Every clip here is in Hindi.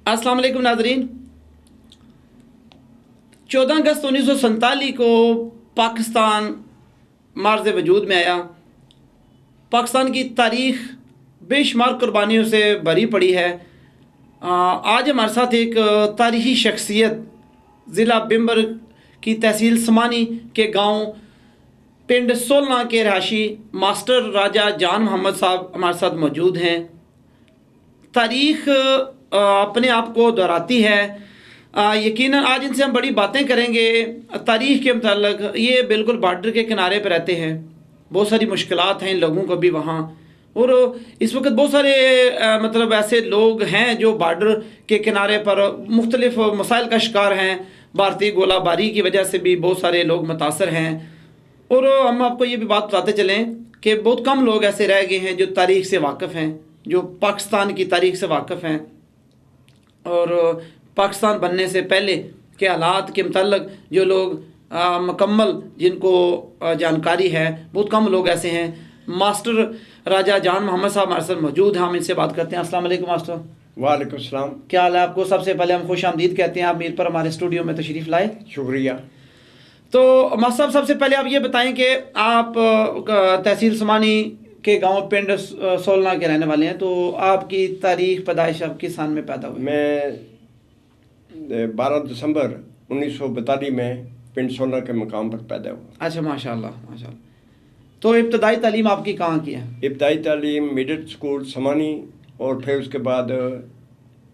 अस्सलाम वालेकुम नाजरीन। 14 अगस्त 1947 को पाकिस्तान मार्ज़ वजूद में आया। पाकिस्तान की तारीख़ बेशुमार कुर्बानियों से भरी पड़ी है। आज हमारे साथ एक तारीख़ी शख्सियत ज़िला बिम्बर की तहसील समानी के गांव पिंड सोलना के रहायशी मास्टर राजा जान मोहम्मद साहब हमारे साथ मौजूद हैं। तारीख़ अपने आप को दोहराती है। यकीनन आज इनसे हम बड़ी बातें करेंगे तारीख़ के मतलब। ये बिल्कुल बॉर्डर के किनारे पर रहते हैं, बहुत सारी मुश्किलात हैं इन लोगों को भी वहाँ, और इस वक्त बहुत सारे मतलब ऐसे लोग हैं जो बॉर्डर के किनारे पर मुख्तलिफ मसाइल का शिकार हैं। भारतीय गोलाबारी की वजह से भी बहुत सारे लोग मुतासर हैं। और हम आपको ये भी बात बताते चलें कि बहुत कम लोग ऐसे रह गए हैं जो तारीख़ से वाकिफ़ हैं, जो पाकिस्तान की तारीख़ से वाकिफ़ हैं और पाकिस्तान बनने से पहले के हालात के मतलब जो लोग मुकम्मल जिनको जानकारी है, बहुत कम लोग ऐसे हैं। मास्टर राजा जान मोहम्मद साहब हमारे साथ मौजूद हैं, हम इनसे बात करते हैं। अस्सलाम वालेकुम मास्टर। वालेकुम सलाम। क्या हाल है आपको? सबसे पहले हम खुश आमदीद कहते हैं, आप मीर पर हमारे स्टूडियो में तशरीफ़ लाए। शुक्रिया। तो मास्टर साहब, सबसे पहले आप ये बताएं कि आप तहसील समानी के गांव पिंड सोलना के रहने वाले हैं, तो आपकी तारीख़ पैदाइश आप किस सान में पैदा हुए? मैं 12 दिसंबर 1942 में पिंड सोलना के मकाम पर पैदा हुआ। अच्छा, माशाल्लाह माशाल्लाह। तो इब्तदाई तालीम आपकी कहाँ की है? इब्तदाई तालीम मिडिल स्कूल समानी, और फिर उसके बाद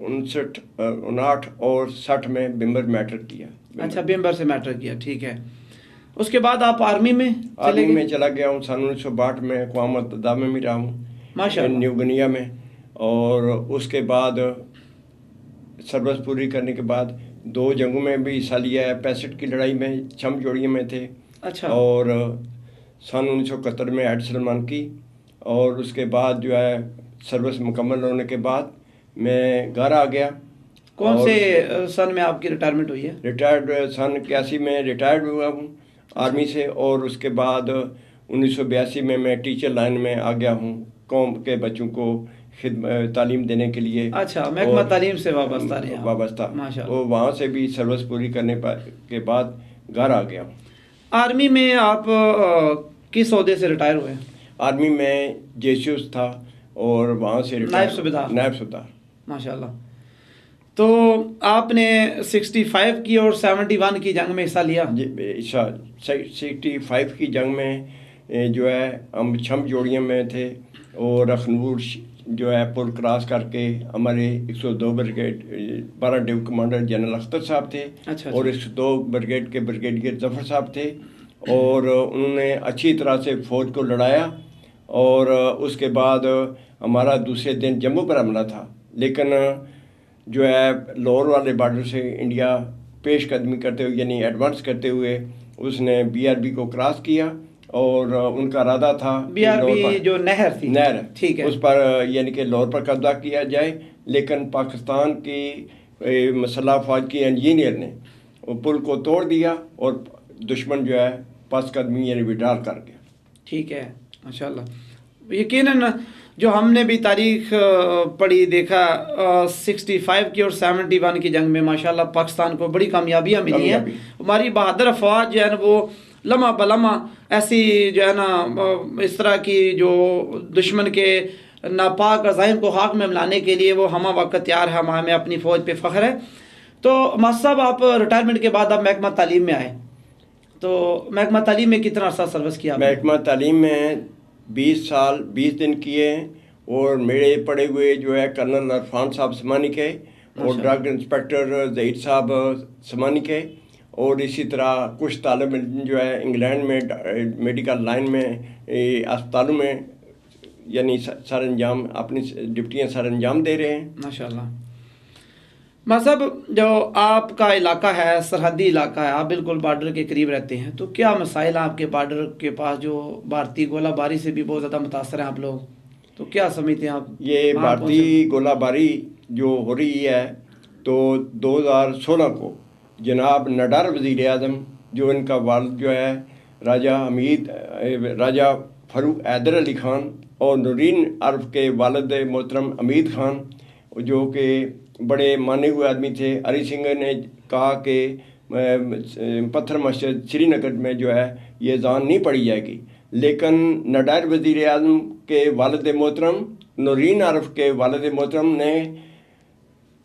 59, 59 और 60 में बिम्बर मैट्रिक किया। अच्छा, बिम्बर से मैट्रिक किया, ठीक है। उसके बाद आप आर्मी में चला गया हूँ। सन 1962 में अक़वाम मुत्तहिदा में भी रहा हूँ, माशाल्लाह, न्यू गिनिया में। और उसके बाद सर्विस पूरी करने के बाद 2 जंगों में भी हिस्सा लिया है। 65 की लड़ाई में छम जोड़ियों में थे। अच्छा। और सन 1971 में हेड सलमान की। और उसके बाद जो है सर्विस मुकम्मल होने के बाद मैं घर आ गया। कौन से सन में आपकी रिटायरमेंट हुई है? रिटायर्ड सन 81 में रिटायर्ड हुआ हूँ आर्मी से। और उसके बाद 1982 में मैं टीचर लाइन में आ गया हूँ, कौम के बच्चों को तालीम देने के लिए। अच्छा, महकमा तालीम से वाबस्ता रहे हैं? वाबस्ता। माशाल्लाह। तो वहाँ से भी सर्विस पूरी करने के बाद घर आ गया हूँ। आर्मी में आप किस ओहदे से रिटायर हुए? आर्मी में जेसूस था और वहाँ से नायब सूबेदार। नायब सूबेदार, माशाल्लाह। तो आपने 65 की और 71 की जंग में हिस्सा लिया? जी, 65 की जंग में जो है हम छम जोड़ियों में थे। और अखनूर जो है पुल क्रॉस करके हमारे 102 brigade 12 div commander general Akhtar साहब थे। अच्छा। और 102 ब्रिगेड के ब्रिगेडियर जफर साहब थे। और उन्होंने अच्छी तरह से फ़ौज को लड़ाया। और उसके बाद हमारा दूसरे दिन जम्मू पर हमला था, लेकिन जो है लाहौर वाले बॉर्डर से इंडिया पेश कदमी करते हुए यानी एडवांस करते हुए उसने BRB को क्रॉस किया। और उनका इरादा था BRB जो नहर थी, नहर, ठीक है, उस पर यानी कि लाहौर पर कब्जा किया जाए। लेकिन पाकिस्तान की मसल्ह फ़ौज की इंजीनियर ने पुल को तोड़ दिया और दुश्मन जो है पस कदमी यानी विड्रॉल कर गया। ठीक है, माशाल्लाह। यकीनन जो हमने भी तारीख़ पढ़ी देखा 65 की और 71 की जंग में माशाल्लाह पाकिस्तान को बड़ी कामयाबियाँ मिली हैं। हमारी बहादुर अफवाज जो है ना वो लम्हा बलम्हा ऐसी जो है ना इस तरह की जो दुश्मन के नापाक अज़ाइम को हाक में मिलाने के लिए वो हम वक्त तैयार है। हमें अपनी फ़ौज पे फ़ख्र है। तो मास्टर साहब, आप रिटायरमेंट के बाद आप महकमा तालीम में आए, तो महकमा तालीम में कितना अर्सा सर्विस किया? महकमा तालीम में 20 साल 20 दिन किए हैं। और मेरे पढ़े हुए जो है कर्नल अरफान साहब समानी के और ड्रग इंस्पेक्टर जहीद साहब समानी के। और इसी तरह कुछ तालिब इल्म जो है इंग्लैंड में मेडिकल लाइन में अस्पतालों में यानी सर अंजाम अपनी ड्यूटियाँ सर अंजाम दे रहे हैं, माशाल्लाह। मतलब जो आपका इलाका है सरहदी इलाका है, आप बिल्कुल बॉर्डर के करीब रहते हैं, तो क्या मसाइल आपके बॉर्डर के पास जो भारतीय गोलाबारी से भी बहुत ज़्यादा मुतासर हैं आप लोग, तो क्या समझते हैं आप? ये भारतीय गोलाबारी जो हो रही है, तो 2016 को जनाब नडार वज़ीर आज़म जो इनका वालिद जो है राजा फ़ारूक हैदर अली ख़ान और नूरीन अरब के वालिद मोहतरम हमीद ख़ान जो कि बड़े माने हुए आदमी थे। हरी सिंह ने कहा कि पत्थर मस्जिद श्रीनगर में जो है ये अज़ान नहीं पढ़ी जाएगी, लेकिन नाडार वज़ीर आज़म के वालिद मोहतरम नूरीन आरफ के वालिद मोहतरम ने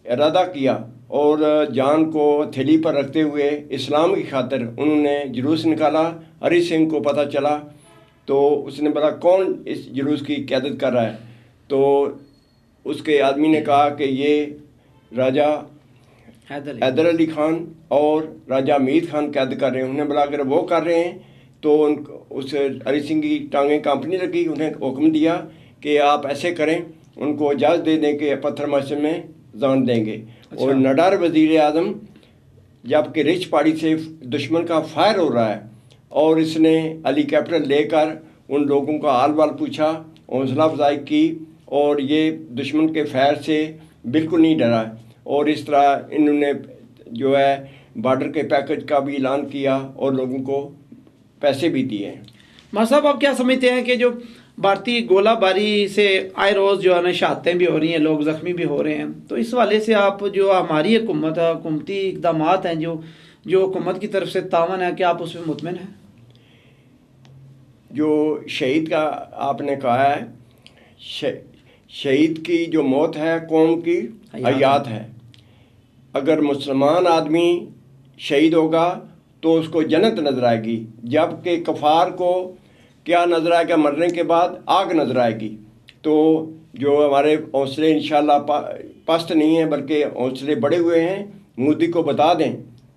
इरादा किया और जान को थैली पर रखते हुए इस्लाम की खातिर उन्होंने जुलूस निकाला। हरी सिंह को पता चला तो उसने बोला कौन इस जुलूस की क़यादत कर रहा है, तो उसके आदमी ने कहा कि ये राजा हैदर अली ख़ान और राजा हमीद खान कैद कर रहे हैं। उन्होंने बोला अगर वो कर रहे हैं तो उस हरी सिंह की टांगें कांपने लगी। उन्हें हुक्म दिया कि आप ऐसे करें, उनको इजाज़त दे दें कि पत्थर मस्जिद में जान देंगे। अच्छा। और नाडार वज़ीर आज़म जबकि रिच पहाड़ी से दुश्मन का फायर हो रहा है और इसने हेलीकॉप्टर लेकर उन लोगों का हाल वाल पूछा, हौसला अफजाई की और ये दुश्मन के फायर से बिल्कुल नहीं डरा। और इस तरह इन्होंने जो है बॉर्डर के पैकेज का भी ऐलान किया और लोगों को पैसे भी दिए। मां साहब, आप क्या समझते हैं कि जो भारतीय गोलाबारी से आए रोज़ जो है ना शहादतें भी हो रही हैं, लोग ज़ख्मी भी हो रहे हैं, तो इस वाले से आप जो हमारी हुकूमती इकदाम हैं जो हुकूमत की तरफ से तावन है, क्या आप उसमें मुतमिन हैं? जो शहीद का आपने कहा है, शहीद की जो मौत है कौम की हयात है। अगर मुसलमान आदमी शहीद होगा तो उसको जन्नत नज़र आएगी, जबकि कफ़ार को क्या नज़र आएगा, मरने के बाद आग नज़र आएगी। तो जो हमारे हौसले इंशाल्लाह पस्त नहीं है बल्कि हौसले बढ़े हुए हैं। मोदी को बता दें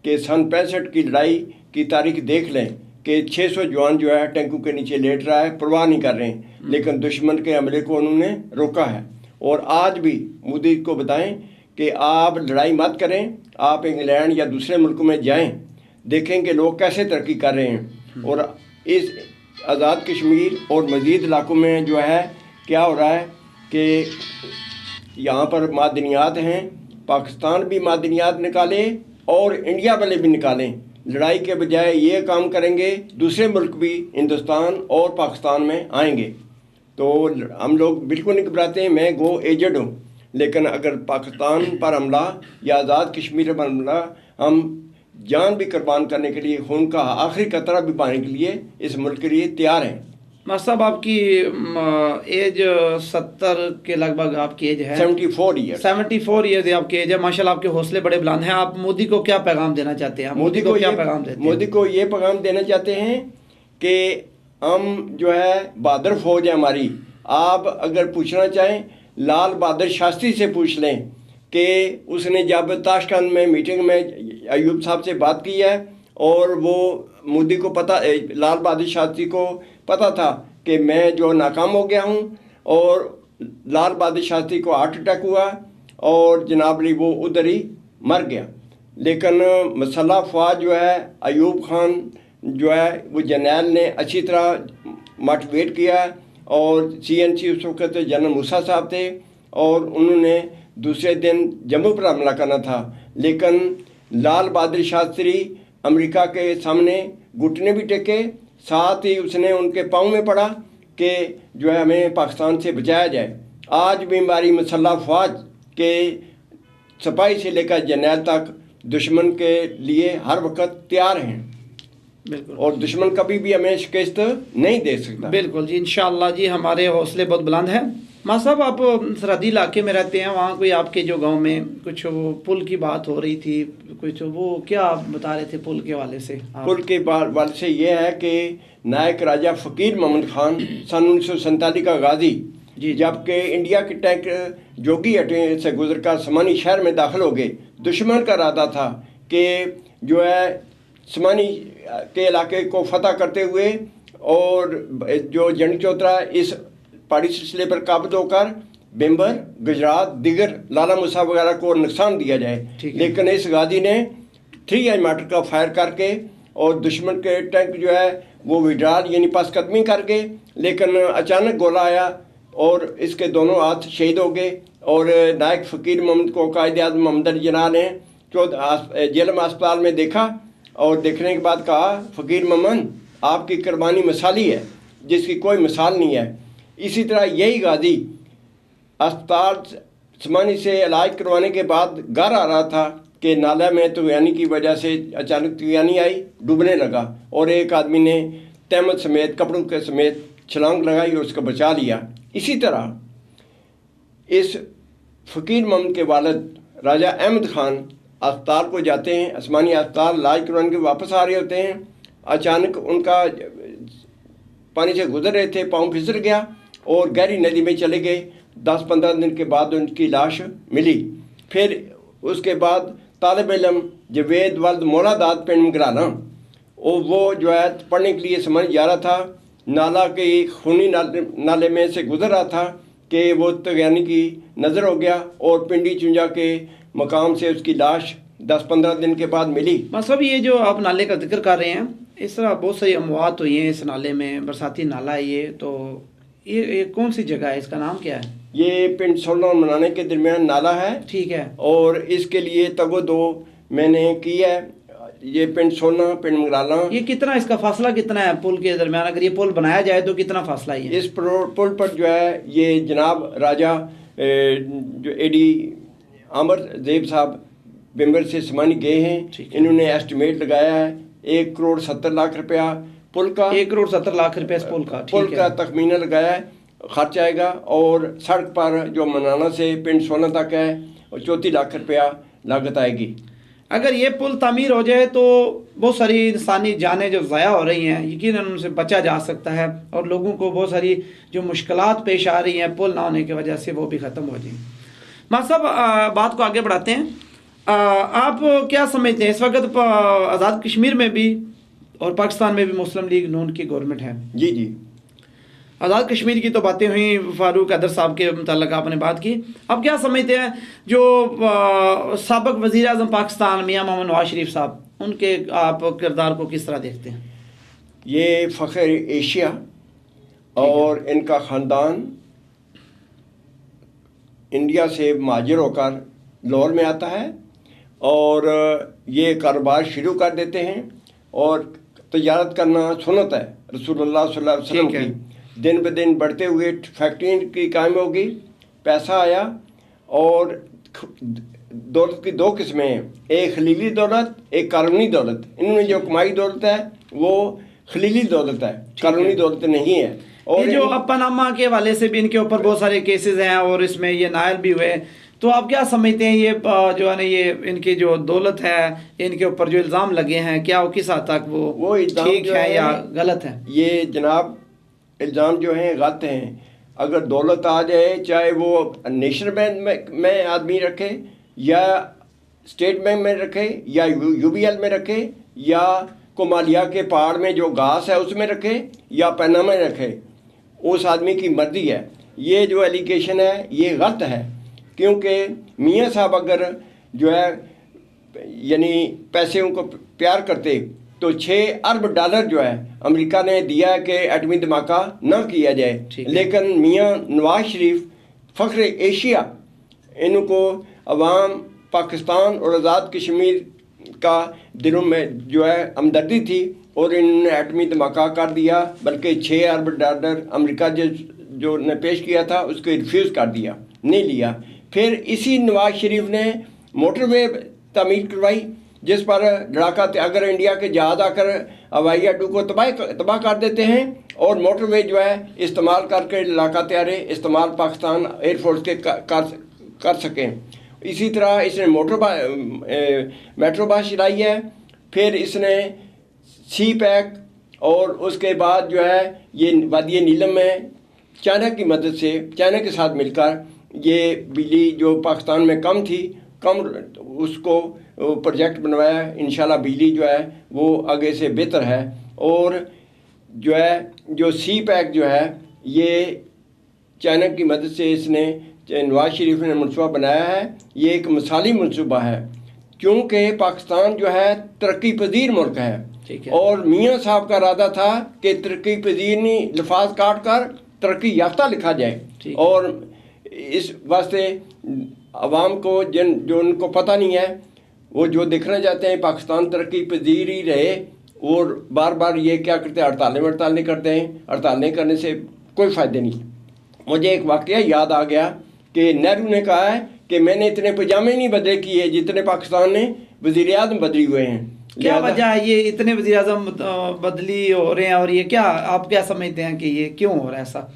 कि सन 65 की लड़ाई की तारीख देख लें कि 600 जवान जो है टैंकों के नीचे लेट रहा है, परवाह नहीं कर रहे हैं, लेकिन दुश्मन के हमले को उन्होंने रोका है। और आज भी मोदी को बताएं कि आप लड़ाई मत करें, आप इंग्लैंड या दूसरे मुल्कों में जाएं, देखें कि लोग कैसे तरक्की कर रहे हैं। और इस आज़ाद कश्मीर और मज़ीद इलाकों में जो है क्या हो रहा है कि यहाँ पर मादनियात हैं, पाकिस्तान भी मादनियात निकाले और इंडिया वाले भी निकालें। लड़ाई के बजाय ये काम करेंगे, दूसरे मुल्क भी हिंदुस्तान और पाकिस्तान में आएंगे। तो हम लोग बिल्कुल नहीं घबराते हैं। मैं गो एजेड हूँ, लेकिन अगर पाकिस्तान पर हमला या आज़ाद कश्मीर पर हमला, हम जान भी कुर्बान करने के लिए, खून का आखिरी कतरा भी पाने के लिए इस मुल्क के लिए तैयार हैं। मास्टर साहब, आपकी एज 70 के लगभग आपकी एज है। 74 ईयर्स 74 ईयर्स आपकी एज है। माशाल्लाह, आपके हौसले बड़े बुलंद हैं। आप मोदी को क्या पैगाम देना चाहते हैं? मोदी को क्या पैगाम देते हैं? मोदी को ये पैगाम देना चाहते हैं कि हम जो है बहादुर फौज है हमारी। आप अगर पूछना चाहें लाल बहादुर शास्त्री से पूछ लें कि उसने जब ताशकंद में मीटिंग में अयूब साहब से बात की है और वो मोदी को पता, लाल बहादुर शास्त्री को पता था कि मैं जो नाकाम हो गया हूँ, और लाल बहादुर शास्त्री को हार्ट अटैक हुआ और जनाब ली वो उधर ही मर गया। लेकिन मसल्ह फौज जो है अयूब खान जो है वो जर्नैल ने अच्छी तरह मोटिवेट किया और CNC उस वक्त जनरल मूसा साहब थे और उन्होंने दूसरे दिन जम्मू पर हमला करना था, लेकिन लाल बहादुर शास्त्री अमेरिका के सामने घुटने भी टेके, साथ ही उसने उनके पाँव में पड़ा कि जो है हमें पाकिस्तान से बचाया जाए। आज भी हमारी मसल्ह फौज के सिपाही से लेकर जर्नैल तक दुश्मन के लिए हर वक्त तैयार हैं। बिल्कुल। और दुश्मन कभी भी हमें शिकस्त नहीं दे सकता। बिल्कुल जी, इंशाअल्लाह जी, हमारे हौसले बहुत बुलंद हैं। मां साहब, आप सरहदी इलाके में रहते हैं, वहाँ कोई आपके जो गांव में कुछ वो पुल की बात हो रही थी, कुछ वो क्या आप बता रहे थे पुल के वाले से? पुल के वाले से ये है कि नायक राजा फ़कीर मोहम्मद खान सन 1947 का गाजी जी, जबकि इंडिया के टैंक जोगी अटे से गुजरकर समानी शहर में दाखिल हो गए। दुश्मन का इरादा था कि जो है समानी के इलाके को फतह करते हुए और जो जंग चौतरा इस पहाड़ी सिलसिले पर काबज होकर बिम्बर, गुजरात, दिगर, लाला मूसा वगैरह को नुकसान दिया जाए। लेकिन इस गाजी ने 3 मार्टर का फायर करके और दुश्मन के टैंक जो है वो विड्राल यानी पासकदमी करके, लेकिन अचानक गोला आया और इसके दोनों हाथ शहीद हो गए। और नायक फ़कीर मोहम्मद को कायद आज़म मोहम्मद अली जिन्ना ने जेलम अस्पताल में देखा और देखने के बाद कहा, फ़कीर मोहम्मद आपकी कुर्बानी मिसाली है जिसकी कोई मिसाल नहीं है। इसी तरह यही गाजी अस्पताल आसमानी से इलाज करवाने के बाद घर आ रहा था कि नाला में तूफानी की वजह से अचानक तूफानी आई, डूबने लगा और एक आदमी ने तहमत समेत कपड़ों के समेत छलांग लगाई और उसको बचा लिया। इसी तरह इस फ़कीर मोहम्मद के वालिद राजा अहमद ख़ान अस्पताल को जाते हैं, आसमानी अस्पताल इलाज करवाने के वापस आ रहे होते हैं। अचानक उनका पानी से गुजर रहे थे, पाँव फिसल गया और गहरी नदी में चले गए। 10-15 दिन के बाद उनकी लाश मिली। फिर उसके बाद तालिब इल्म जवेद वल्द मौलादाद पिंड मगराना और वो जो है पढ़ने के लिए समझ जा रहा था, नाला के खूनी नाले में से गुजर रहा था कि वो तगयानी की नज़र हो गया और पिंडी चुंजा के मकाम से उसकी लाश 10-15 दिन के बाद मिली। मतलब ये जो आप नाले का जिक्र कर रहे हैं, इस तरह बहुत सारी अमवात हुई हैं इस नाले में, बरसाती नाला है ये, तो ये कौन सी जगह है, इसका नाम क्या है? ये पिंड सोलना और मनाने के दरमियान नाला है। ठीक है। और इसके लिए तगो मैंने की है। ये पिंड सोलना, पिंड मंगराला। ये कितना, इसका फासला कितना है पुल के दरमियान? अगर ये पुल बनाया जाए तो कितना फासला है? इस पुल पर जो है ये जनाब राजा जो एडी आमर जेब साहब बिम्बर से समानी गए हैं, इन्होंने एस्टिमेट लगाया है 1,70,00,000 रुपया पुल का। 1,70,00,000 रुपये इस पुल का? पुल का तखमीना लगाया है, खर्च आएगा। और सड़क पर जो मनाना से पिंड सोना तक है 34 लाख रुपया लागत आएगी। अगर ये पुल तामीर हो जाए तो बहुत सारी इंसानी जानें जो ज़ाया हो रही हैं यकीनन उनसे बचा जा सकता है और लोगों को बहुत सारी जो मुश्किलात पेश आ रही हैं पुल ना होने की वजह से वो भी ख़त्म हो जाएंगी। मां साहब बात को आगे बढ़ाते हैं। आप क्या समझते हैं इस वक्त आज़ाद कश्मीर में भी और पाकिस्तान में भी मुस्लिम लीग नून की गवर्नमेंट है? जी जी। आज़ाद कश्मीर की तो बातें हुई, फारूक हैदर साहब के मुताल्लिक़ आपने बात की। अब क्या समझते हैं जो साबिक़ वज़ीर आज़म पाकिस्तान मियां मोहम्मद नवाज शरीफ साहब, उनके आप किरदार को किस तरह देखते हैं? ये फ़ख्र एशिया और इनका ख़ानदान इंडिया से महाजिर होकर लाहौर में आता है और ये कारोबार शुरू कर देते हैं और तजारत करना सुन्नत है रसूलुल्लाह सल्लल्लाहु अलैहि वसल्लम की। दिन ब दिन बढ़ते हुए फैक्ट्री की कायम होगी, पैसा आया और दौलत की दो किस्में हैं, एक खलीली दौलत, एक कानूनी दौलत। इनमें जो कमाई दौलत है वो खलीली दौलत है, कानूनी दौलत नहीं है। और ये जो पनामा के हवाले से भी इनके ऊपर बहुत सारे केसेस हैं और इसमें ये नायल भी हुए, तो आप क्या समझते हैं ये जो है ना ये इनकी जो दौलत है इनके ऊपर जो इल्ज़ाम लगे हैं क्या वो किस हद तक वो ठीक है या गलत है? ये जनाब इल्ज़ाम जो हैं गलत हैं। अगर दौलत आ जाए, चाहे वो नेशनल बैंक में आदमी रखे या स्टेट बैंक में रखे या यूबीएल में रखे या कोमालिया के पहाड़ में जो घास है उसमें रखे या पनामा में रखे, उस आदमी की मर्जी है। ये जो एलिगेशन है ये गलत है, क्योंकि मियाँ साहब अगर जो है यानी पैसे उनको प्यार करते तो 6 अरब डॉलर जो है अमेरिका ने दिया कि एटमी धमाका न किया जाए। लेकिन मियाँ नवाज शरीफ फ़ख्र एशिया, इनको अवाम पाकिस्तान और आज़ाद कश्मीर का दिलों में जो है हमदर्दी थी और इन्होंने एटमी धमाका कर दिया। बल्कि 6 अरब डॉलर अमेरिका जो ने पेश किया था उसको रिफ्यूज़ कर दिया, नहीं लिया। फिर इसी नवाज शरीफ ने मोटरवे तामीर करवाई जिस पर लड़ाका, अगर इंडिया के जहाज आकर हवाई अड्डों को तबाह कर देते हैं और मोटरवे जो है इस्तेमाल करके लड़ाका तैयारे इस्तेमाल पाकिस्तान एयरफोर्स के कर सकें। इसी तरह इसने मेट्रो बस चलाई है। फिर इसने सी पैक और उसके बाद जो है ये वादी नीलम में चाइना की मदद से, चाइना के साथ मिलकर ये बिजली जो पाकिस्तान में कम उसको प्रोजेक्ट बनवाया। इंशाल्लाह बिजली जो है वो आगे से बेहतर है। और जो है जो सी पैक जो है ये चाइना की मदद से इसने नवाज शरीफ ने मनसूबा बनाया है। ये एक मिसाली मनसूबा है क्योंकि पाकिस्तान जो है तरक्की पजीर मुल्क है और मियाँ साहब का इरादा था कि तरक्की पजीर नहीं लफाज काट कर तरक्की याफ्ता लिखा जाए। और इस वास्ते आवाम को जो उनको पता नहीं है वो जो देखना चाहते हैं पाकिस्तान तरक्की पजीर ही रहे और बार बार ये क्या करते हैं हड़तालें करते हैं। हड़तालें करने से कोई फ़ायदे नहीं। मुझे एक वाक़या याद आ गया कि नेहरू ने कहा है कि मैंने इतने पजामे नहीं बदले किए जितने पाकिस्तान ने वज़ीर आज़म बदली हुए हैं। क्या वजह है ये इतने वज़ीर आज़म बदली हो रहे हैं, और ये क्या आप क्या समझते हैं कि ये क्यों हो रहा है ऐसा?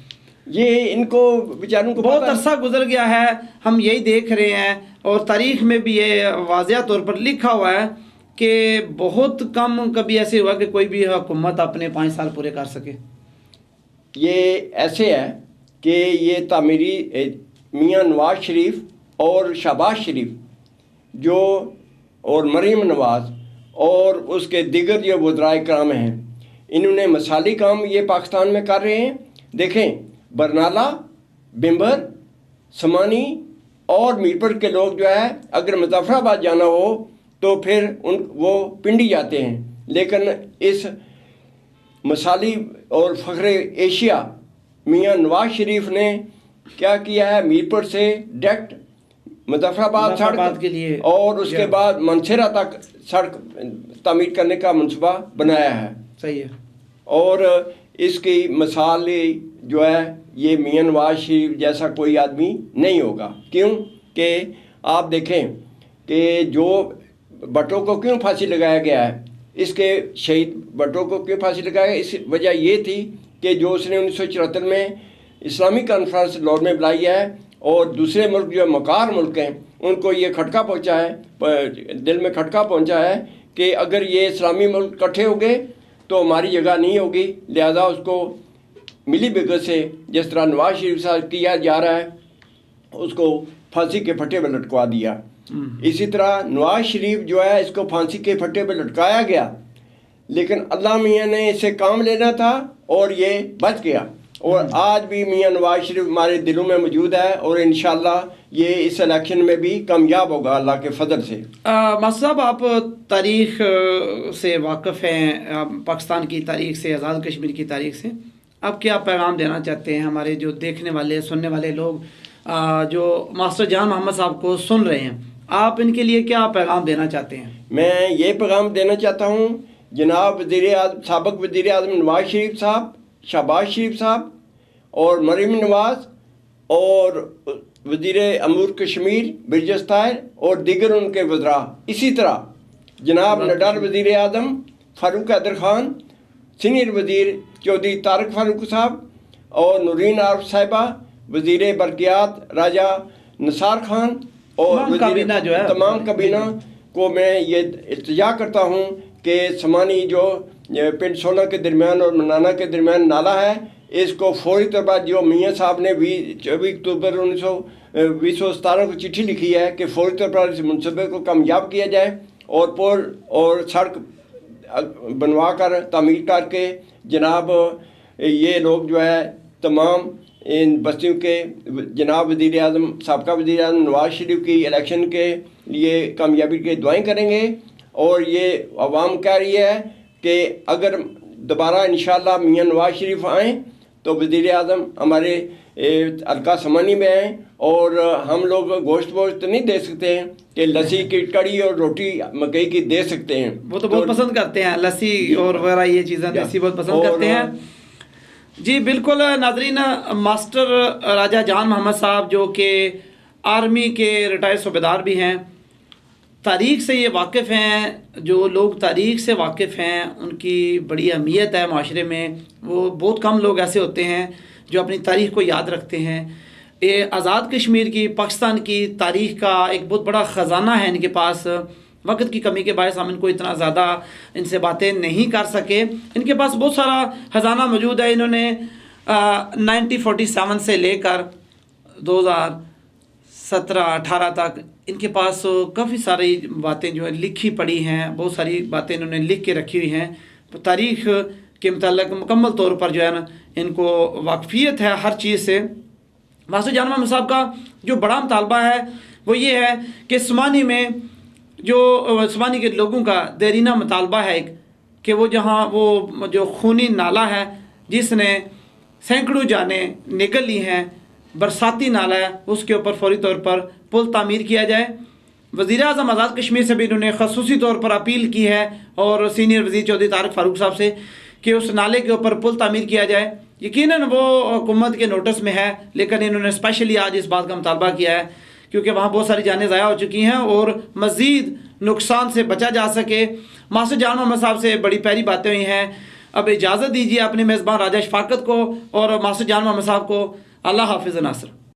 ये इनको बेचारों को बहुत अरसा गुजर गया है, हम यही देख रहे हैं, और तारीख में भी ये वाज़िया तौर पर लिखा हुआ है कि बहुत कम कभी ऐसे हुआ कि कोई भी हुकूमत अपने 5 साल पूरे कर सके। ये ऐसे है कि ये तामीरी मियाँ नवाज शरीफ और शहबाज शरीफ जो और मरीम नवाज और उसके दिगर जो वज़राए कराम हैं, इन्होंने मिसाली काम ये पाकिस्तान में कर रहे हैं। देखें, बरनाला, बिम्बर, समानी और मीरपुर के लोग जो है अगर मुजफ्फराबाद जाना हो तो फिर वो पिंडी जाते हैं, लेकिन इस मिसाली और फ़ख्र एशिया मियाँ नवाज शरीफ ने क्या किया है, मीरपुर से डायरेक्ट मुजफ्फराबाद सड़क के लिए और उसके बाद मनसेरा तक सड़क तामीर करने का मनसूबा बनाया है। सही है। और इसकी मिसाल जो है ये मियाँ नवाज शरीफ जैसा कोई आदमी नहीं होगा। क्यों कि आप देखें कि जो भट्टो को क्यों फांसी लगाया गया है, इसके शहीद भट्टो को क्यों फांसी लगाया, इस वजह ये थी कि जो उसने 1974 में इस्लामी कॉन्फ्रेंस लाहौर में बुलाई है और दूसरे मुल्क जो मकार मुल्क हैं उनको ये खटका पहुंचा है, दिल में खटका पहुंचा है कि अगर ये इस्लामी मुल्क इकट्ठे हो गए तो हमारी जगह नहीं होगी, लिहाजा उसको मिली भगत से जिस तरह नवाज शरीफ साहब किया जा रहा है उसको फांसी के फट्टे पर लटकवा दिया। इसी तरह नवाज शरीफ जो है इसको फांसी के फट्टे पर लटकाया गया, लेकिन अल्लाह मियाँ ने इसे काम लेना था और ये बच गया। और आज भी मियाँ नवाज शरीफ हमारे दिलों में मौजूद है और इंशाल्लाह ये इस इलेक्शन में भी कामयाब होगा अल्लाह के फजल से। मास्टर साहब, आप तारीख़ से वाकिफ़ हैं, पाकिस्तान की तारीख़ से, आज़ाद कश्मीर की तारीख़ से, आप क्या पैगाम देना चाहते हैं हमारे जो देखने वाले सुनने वाले लोग जो मास्टर जान मोहम्मद साहब को सुन रहे हैं, आप इनके लिए क्या पैगाम देना चाहते हैं? मैं ये पैगाम देना चाहता हूँ, जनाब साबिक़ वज़ीर आज़म नवाज शरीफ साहब, शहबाज शरीफ साहब और मरीम नवाज और वज़ीर अमूर कश्मीर बिरजस ताहिर और दीगर उनके वज़रा, इसी तरह जनाब नडार वज़ीर आज़म फ़ारूक हैदर ख़ान, सीनियर वज़ीर चौधरी तारक फ़ारूक साहब और नूरीन आरफ साहिबा, वज़ीर बरक़ियात राजा निसार खान और तमाम काबीना को मैं ये इल्तिजा करता हूँ कि समानी जो पिंड सोना के दरमियान और मनाना के दरमियान नाला है, इसको फौरी तौर पर जो मियाँ साहब ने 24 अक्टूबर 2017 को चिट्ठी लिखी है कि फौरी तौर पर इस मनसूबे को कामयाब किया जाए और पुल और सड़क बनवा कर तामीर करके जनाब ये लोग जो है तमाम इन बस्तियों के जनाब वज़ीर आज़म साबिक़ा वज़ीर आज़म नवाज शरीफ की इलेक्शन के लिए कामयाबी की दुआएं करेंगे। और ये अवाम कह रही है कि अगर दोबारा इंशाअल्लाह मियाँ नवाज शरीफ आएँ तो वज़ीर आज़म हमारे हल्का समानी में आएँ, और हम लोग गोश्त वोश्त नहीं दे सकते हैं कि लस्सी की कड़ी और रोटी मकई की दे सकते हैं। वो तो बहुत पसंद करते हैं लस्सी और वगैरह ये चीज़ें, देसी बहुत पसंद करते हैं। जी बिल्कुल नाज़रीन, मास्टर राजा जान मोहम्मद साहब जो कि आर्मी के रिटायर्ड सूबेदार भी हैं, तारीख़ से ये वाकिफ़ हैं। जो लोग तारीख़ से वाकिफ़ हैं उनकी बड़ी अहमियत है माशरे में। वो बहुत कम लोग ऐसे होते हैं जो अपनी तारीख़ को याद रखते हैं। ये आज़ाद कश्मीर की, पाकिस्तान की तारीख़ का एक बहुत बड़ा ख़जाना है इनके पास। वक्त की कमी के बायस हम इनको इतना ज़्यादा इनसे बातें नहीं कर सके। इनके पास बहुत सारा ख़जाना मौजूद है। इन्होंने 1947 से लेकर 2017-18 तक इनके पास काफ़ी सारी बातें जो है लिखी पड़ी हैं, बहुत सारी बातें इन्होंने लिख के रखी हुई हैं। तो तारीख़ के मतलब मुकम्मल तौर पर जो है ना इनको वाकफ़ियत है हर चीज़ से। मास्टर जान मोहम्मद साहब का जो बड़ा मुतालबा है वो ये है कि समानी में जो समानी के लोगों का देरीना मुतालबा है एक, कि वो जहाँ वो जो खूनी नाला है जिसने सैकड़ों जानें निकल ली हैं, बरसाती नाला है, उसके ऊपर फौरी तौर पर पुल तामीर किया जाए। वज़ीर आज़म आज़ाद कश्मीर से भी इन्होंने ख़ुसूसी तौर पर अपील की है और सीनियर वज़ीर चौधरी तारक फ़ारूक साहब से कि उस नाले के ऊपर पुल तामीर किया जाए। यकीनन वो हुकूमत के नोटिस में है, लेकिन इन्होंने स्पेशली आज इस बात का मुतालबा किया है क्योंकि वहाँ बहुत सारी जानें ज़ाया हो चुकी हैं और मज़ीद नुकसान से बचा जा सके। मास्टर जान मोहम्मद साहब से बड़ी प्यारी बातें हुई हैं। अब इजाज़त दीजिए अपने मेज़बान राजा शफाकत को और मास्टर जान मोहम्मद साहब को। अल्लाह हाफिज़ नासिर।